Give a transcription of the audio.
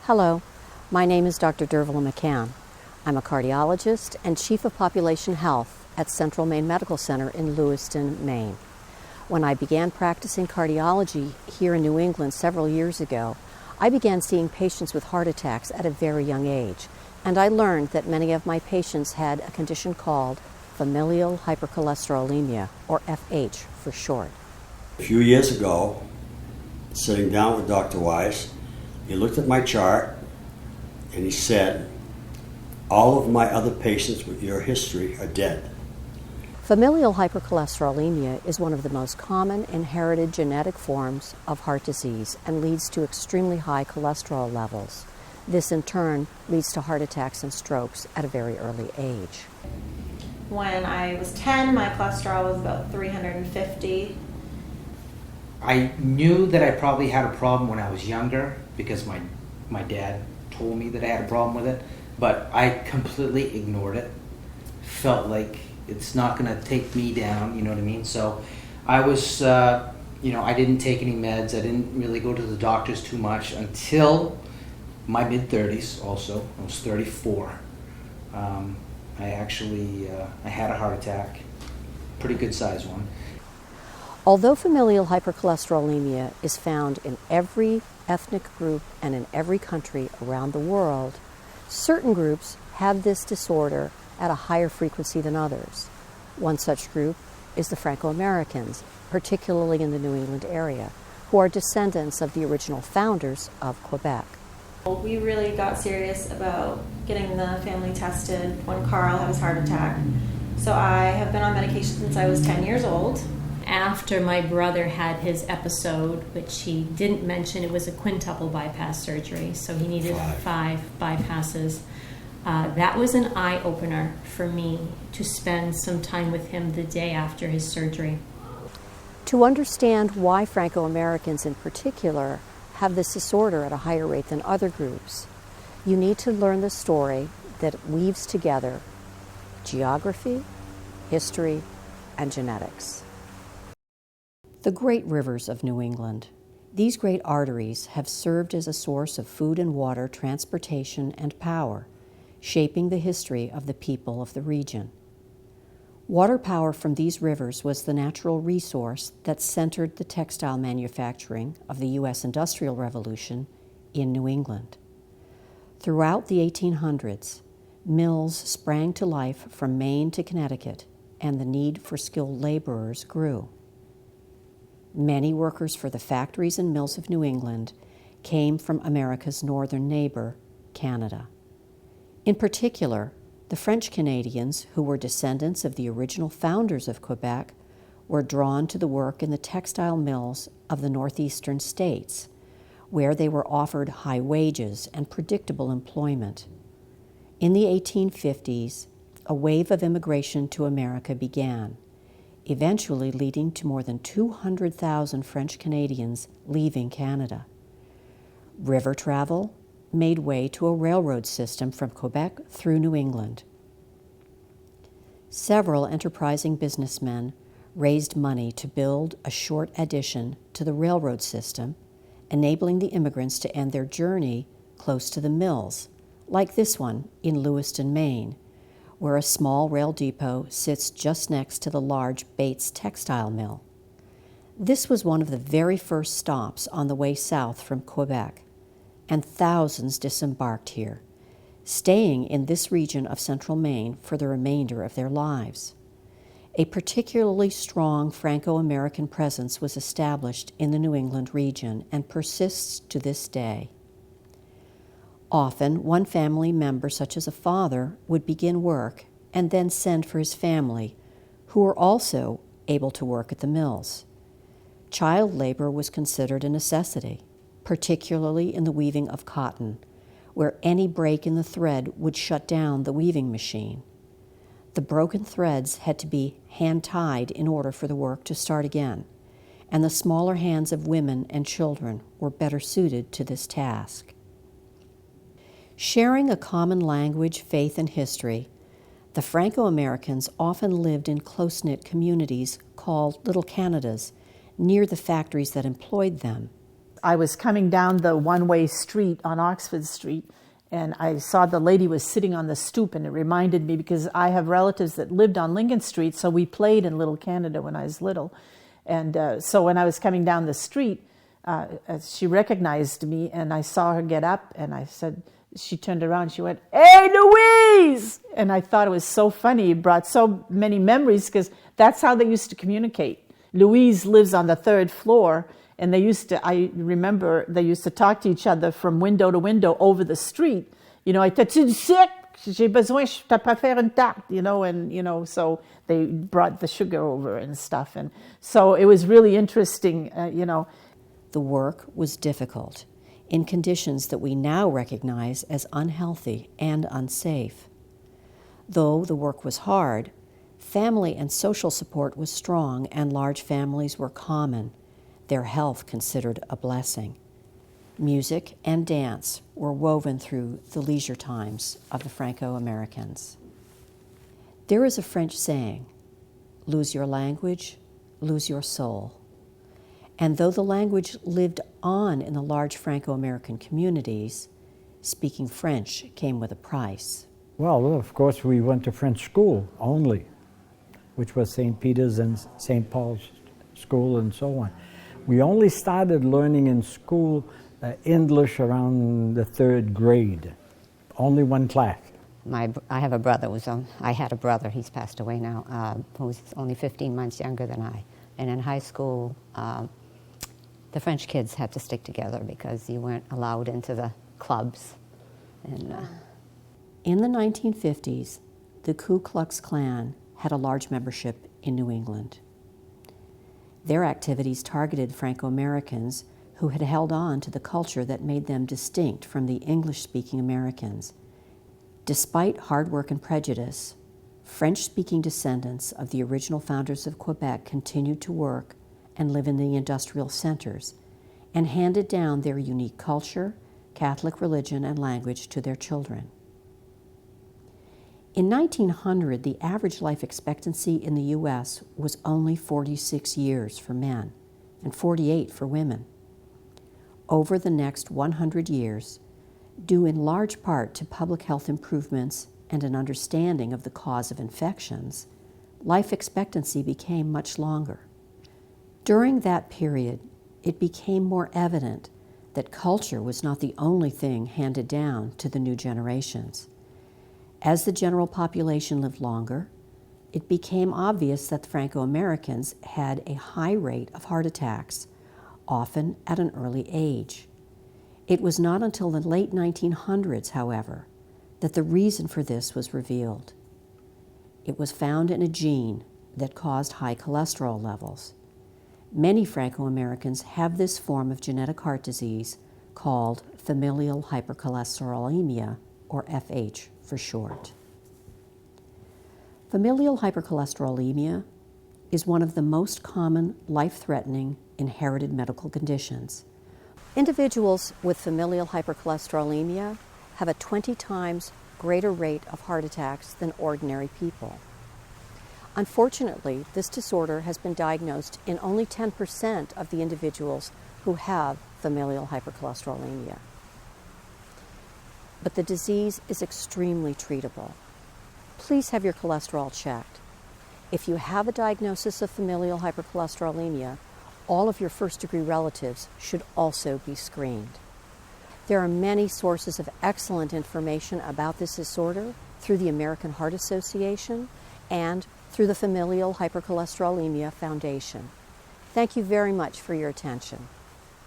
Hello, my name is Dr. Dervla Mcann. I'm a cardiologist and Chief of Population Health at Central Maine Medical Center in Lewiston, Maine. When I began practicing cardiology here in New England several years ago, I began seeing patients with heart attacks at a very young age, and I learned that many of my patients had a condition called familial hypercholesterolemia, or FH for short. A few years ago, sitting down with Dr. Wise, he looked at my chart and he said, "All of my other patients with your history are dead." Familial hypercholesterolemia is one of the most common inherited genetic forms of heart disease and leads to extremely high cholesterol levels. This in turn leads to heart attacks and strokes at a very early age. When I was 10, my cholesterol was about 350. I knew that I probably had a problem when I was younger because my dad told me that I had a problem with it, but I completely ignored it. Felt like it's not going to take me down, you know what I mean? So I was, I didn't take any meds. I didn't really go to the doctors too much until my mid-30s also. I was 34. I had a heart attack, pretty good size one. Although familial hypercholesterolemia is found in every ethnic group and in every country around the world, certain groups have this disorder at a higher frequency than others. One such group is the Franco-Americans, particularly in the New England area, who are descendants of the original founders of Quebec. We really got serious about getting the family tested when Carl had his heart attack. So I have been on medication since I was 10 years old. After my brother had his episode, which he didn't mention, it was a quintuple bypass surgery, so he needed 5 bypasses. That was an eye-opener for me to spend some time with him the day after his surgery. To understand why Franco-Americans in particular have this disorder at a higher rate than other groups, you need to learn the story that weaves together geography, history, and genetics. The great rivers of New England. These great arteries have served as a source of food and water transportation and power, shaping the history of the people of the region. Water power from these rivers was the natural resource that centered the textile manufacturing of the U.S. Industrial Revolution in New England. Throughout the 1800s, mills sprang to life from Maine to Connecticut, and the need for skilled laborers grew. Many workers for the factories and mills of New England came from America's northern neighbor, Canada. In particular, the French Canadians, who were descendants of the original founders of Quebec, were drawn to the work in the textile mills of the northeastern states, where they were offered high wages and predictable employment. In the 1850s, a wave of immigration to America began, eventually leading to more than 200,000 French Canadians leaving Canada. River travel made way to a railroad system from Quebec through New England. Several enterprising businessmen raised money to build a short addition to the railroad system, enabling the immigrants to end their journey close to the mills, like this one in Lewiston, Maine, where a small rail depot sits just next to the large Bates textile mill. This was one of the very first stops on the way south from Quebec, and thousands disembarked here, staying in this region of central Maine for the remainder of their lives. A particularly strong Franco-American presence was established in the New England region and persists to this day. Often, one family member, such as a father, would begin work and then send for his family, who were also able to work at the mills. Child labor was considered a necessity, particularly in the weaving of cotton, where any break in the thread would shut down the weaving machine. The broken threads had to be hand-tied in order for the work to start again, and the smaller hands of women and children were better suited to this task. Sharing a common language, faith, and history, the Franco-Americans often lived in close-knit communities called Little Canadas near the factories that employed them. I was coming down the one-way street on Oxford Street, and I saw the lady was sitting on the stoop, and it reminded me because I have relatives that lived on Lincoln Street, so we played in Little Canada when I was little. And so when I was coming down the street, she recognized me, and I saw her get up, and I said, she turned around, she went, "Hey, Louise!" And I thought it was so funny. It brought so many memories because that's how they used to communicate. Louise lives on the 3rd floor, and I remember they used to talk to each other from window to window over the street. You know, "T'as-tu du sucre? J'ai besoin, je peux pas faire une tarte," you know, and, you know, so they brought the sugar over and stuff. And so it was really interesting, you know. The work was difficult, in conditions that we now recognize as unhealthy and unsafe. Though the work was hard, family and social support was strong, and large families were common, their health considered a blessing. Music and dance were woven through the leisure times of the Franco-Americans. There is a French saying, "Lose your language, lose your soul." And though the language lived on in the large Franco-American communities, speaking French came with a price. Well, of course, we went to French school only, which was St. Peter's and St. Paul's School and so on. We only started learning in school English around the 3rd grade, only one class. I have a brother. I had a brother. He's passed away now. Who's only 15 months younger than I. And in high school, the French kids had to stick together because you weren't allowed into the clubs. And in the 1950s, the Ku Klux Klan had a large membership in New England. Their activities targeted Franco-Americans who had held on to the culture that made them distinct from the English-speaking Americans. Despite hard work and prejudice, French-speaking descendants of the original founders of Quebec continued to work and live in the industrial centers and handed down their unique culture, Catholic religion, and language to their children. In 1900, the average life expectancy in the U.S. was only 46 years for men and 48 for women. Over the next 100 years, due in large part to public health improvements and an understanding of the cause of infections, life expectancy became much longer. During that period, it became more evident that culture was not the only thing handed down to the new generations. As the general population lived longer, it became obvious that the Franco-Americans had a high rate of heart attacks, often at an early age. It was not until the late 1900s, however, that the reason for this was revealed. It was found in a gene that caused high cholesterol levels. Many Franco-Americans have this form of genetic heart disease called familial hypercholesterolemia, or FH for short. Familial hypercholesterolemia is one of the most common life-threatening inherited medical conditions. Individuals with familial hypercholesterolemia have a 20 times greater rate of heart attacks than ordinary people. Unfortunately, this disorder has been diagnosed in only 10% of the individuals who have familial hypercholesterolemia. But the disease is extremely treatable. Please have your cholesterol checked. If you have a diagnosis of familial hypercholesterolemia, all of your first-degree relatives should also be screened. There are many sources of excellent information about this disorder through the American Heart Association and through the Familial Hypercholesterolemia Foundation. Thank you very much for your attention.